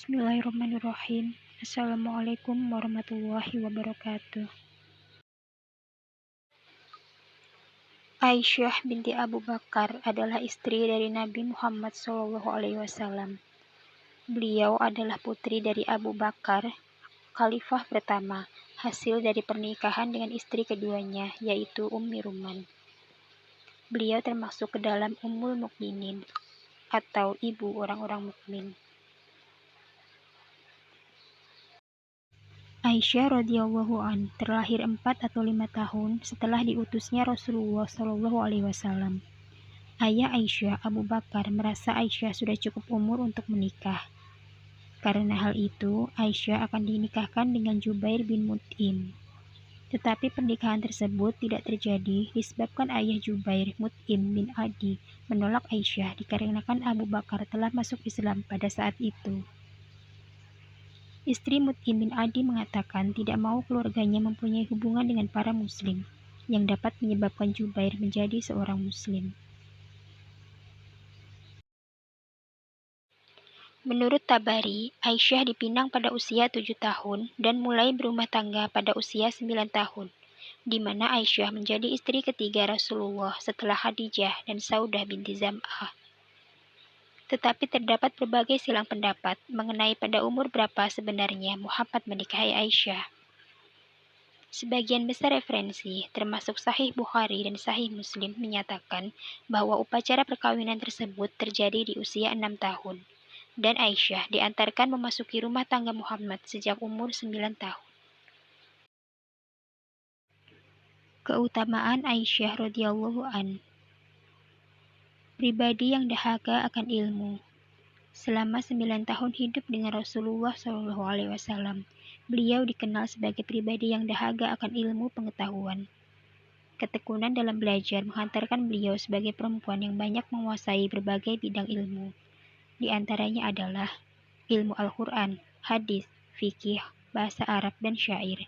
Bismillahirrahmanirrahim. Assalamualaikum warahmatullahi wabarakatuh. Aisyah binti Abu Bakar adalah istri dari Nabi Muhammad SAW. Beliau adalah putri dari Abu Bakar, khalifah pertama, hasil dari pernikahan dengan istri keduanya, yaitu Ummi Ruman. Beliau termasuk ke dalam Ummul Mukminin, atau ibu orang-orang mukmin. Aisyah radhiyallahu an terlahir 4 atau 5 tahun setelah diutusnya Rasulullah SAW. Ayah Aisyah, Abu Bakar, merasa Aisyah sudah cukup umur untuk menikah. Karena hal itu, Aisyah akan dinikahkan dengan Jubair bin Mut'im. Tetapi pernikahan tersebut tidak terjadi disebabkan ayah Jubair, Mut'im bin Adi, menolak Aisyah dikarenakan Abu Bakar telah masuk Islam pada saat itu. Istri Mut'im bin Adi mengatakan tidak mau keluarganya mempunyai hubungan dengan para muslim, yang dapat menyebabkan Jubair menjadi seorang muslim. Menurut Tabari, Aisyah dipinang pada usia 7 tahun dan mulai berumah tangga pada usia 9 tahun, di mana Aisyah menjadi istri ketiga Rasulullah setelah Khadijah dan Saudah binti Zam'ah. Tetapi terdapat berbagai silang pendapat mengenai pada umur berapa sebenarnya Muhammad menikahi Aisyah. Sebagian besar referensi, termasuk Sahih Bukhari dan Sahih Muslim, menyatakan bahwa upacara perkawinan tersebut terjadi di usia 6 tahun, dan Aisyah diantarkan memasuki rumah tangga Muhammad sejak umur 9 tahun. Keutamaan Aisyah radhiyallahu an. Pribadi yang dahaga akan ilmu. Selama 9 tahun hidup dengan Rasulullah SAW, beliau dikenal sebagai pribadi yang dahaga akan ilmu pengetahuan. Ketekunan dalam belajar menghantarkan beliau sebagai perempuan yang banyak menguasai berbagai bidang ilmu. Di antaranya adalah ilmu Al-Quran, hadis, fikih, bahasa Arab, dan syair.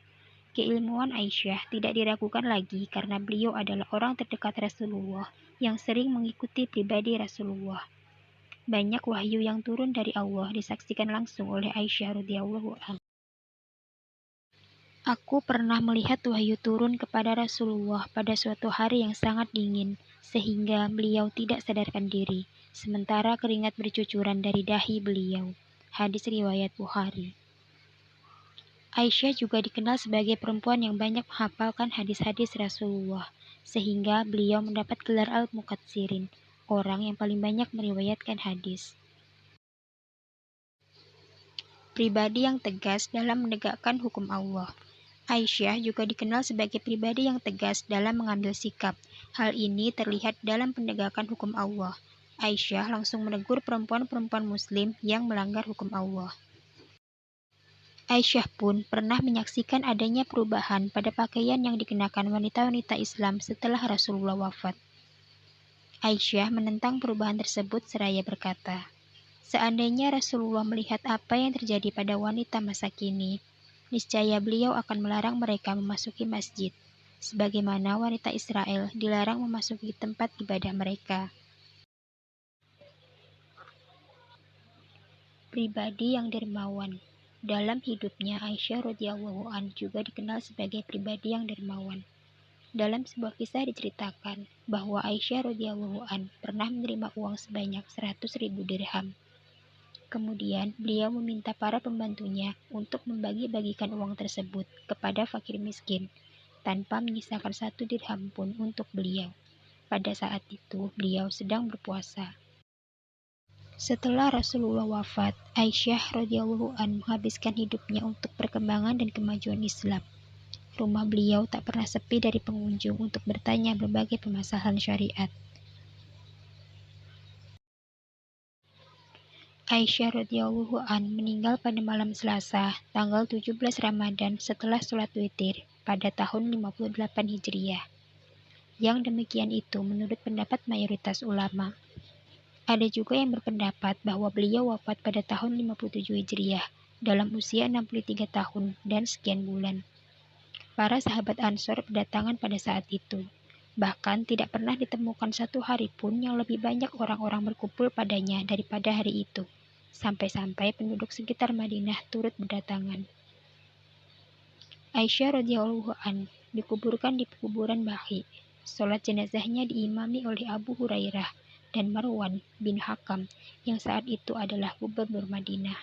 Keilmuan Aisyah tidak diragukan lagi karena beliau adalah orang terdekat Rasulullah yang sering mengikuti pribadi Rasulullah. Banyak wahyu yang turun dari Allah disaksikan langsung oleh Aisyah radhiyallahu anha. Aku pernah melihat wahyu turun kepada Rasulullah pada suatu hari yang sangat dingin, sehingga beliau tidak sadarkan diri, sementara keringat bercucuran dari dahi beliau. Hadis riwayat Bukhari. Aisyah juga dikenal sebagai perempuan yang banyak menghafalkan hadis-hadis Rasulullah, sehingga beliau mendapat gelar Al-Mukatsirin, orang yang paling banyak meriwayatkan hadis. Pribadi yang tegas dalam menegakkan hukum Allah. Aisyah juga dikenal sebagai pribadi yang tegas dalam mengambil sikap. Hal ini terlihat dalam penegakan hukum Allah. Aisyah langsung menegur perempuan-perempuan muslim yang melanggar hukum Allah. Aisyah pun pernah menyaksikan adanya perubahan pada pakaian yang dikenakan wanita-wanita Islam setelah Rasulullah wafat. Aisyah menentang perubahan tersebut seraya berkata, "Seandainya Rasulullah melihat apa yang terjadi pada wanita masa kini, niscaya beliau akan melarang mereka memasuki masjid, sebagaimana wanita Israel dilarang memasuki tempat ibadah mereka." Pribadi yang dermawan. Dalam hidupnya, Aisyah radhiyallahu an juga dikenal sebagai pribadi yang dermawan. Dalam sebuah kisah diceritakan bahwa Aisyah radhiyallahu an pernah menerima uang sebanyak 100.000 dirham. Kemudian beliau meminta para pembantunya untuk membagi-bagikan uang tersebut kepada fakir miskin, tanpa menyisakan 1 dirham pun untuk beliau. Pada saat itu beliau sedang berpuasa. Setelah Rasulullah wafat, Aisyah radhiyallahu an menghabiskan hidupnya untuk perkembangan dan kemajuan Islam. Rumah beliau tak pernah sepi dari pengunjung untuk bertanya berbagai permasalahan syariat. Aisyah radhiyallahu an meninggal pada malam Selasa, tanggal 17 Ramadan setelah sholat witir pada tahun 58 Hijriah. Yang demikian itu menurut pendapat mayoritas ulama. Ada juga yang berpendapat bahwa beliau wafat pada tahun 57 Hijriah dalam usia 63 tahun dan sekian bulan. Para sahabat Ansor berdatangan pada saat itu. Bahkan tidak pernah ditemukan satu hari pun yang lebih banyak orang-orang berkumpul padanya daripada hari itu. sampai-sampai penduduk sekitar Madinah turut berdatangan. Aisyah radhiyallahu an dikuburkan di kuburan Baqi. Sholat jenazahnya diimami oleh Abu Hurairah dan Marwan bin Hakam yang saat itu adalah gubernur Madinah.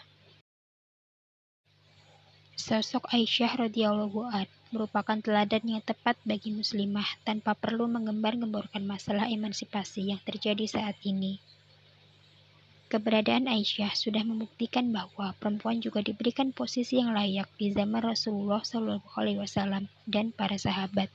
Sosok Aisyah radhiyallahu an merupakan teladan yang tepat bagi muslimah tanpa perlu menggembar-gemborkan masalah emansipasi yang terjadi saat ini. Keberadaan Aisyah sudah membuktikan bahwa perempuan juga diberikan posisi yang layak di zaman Rasulullah SAW dan para sahabat.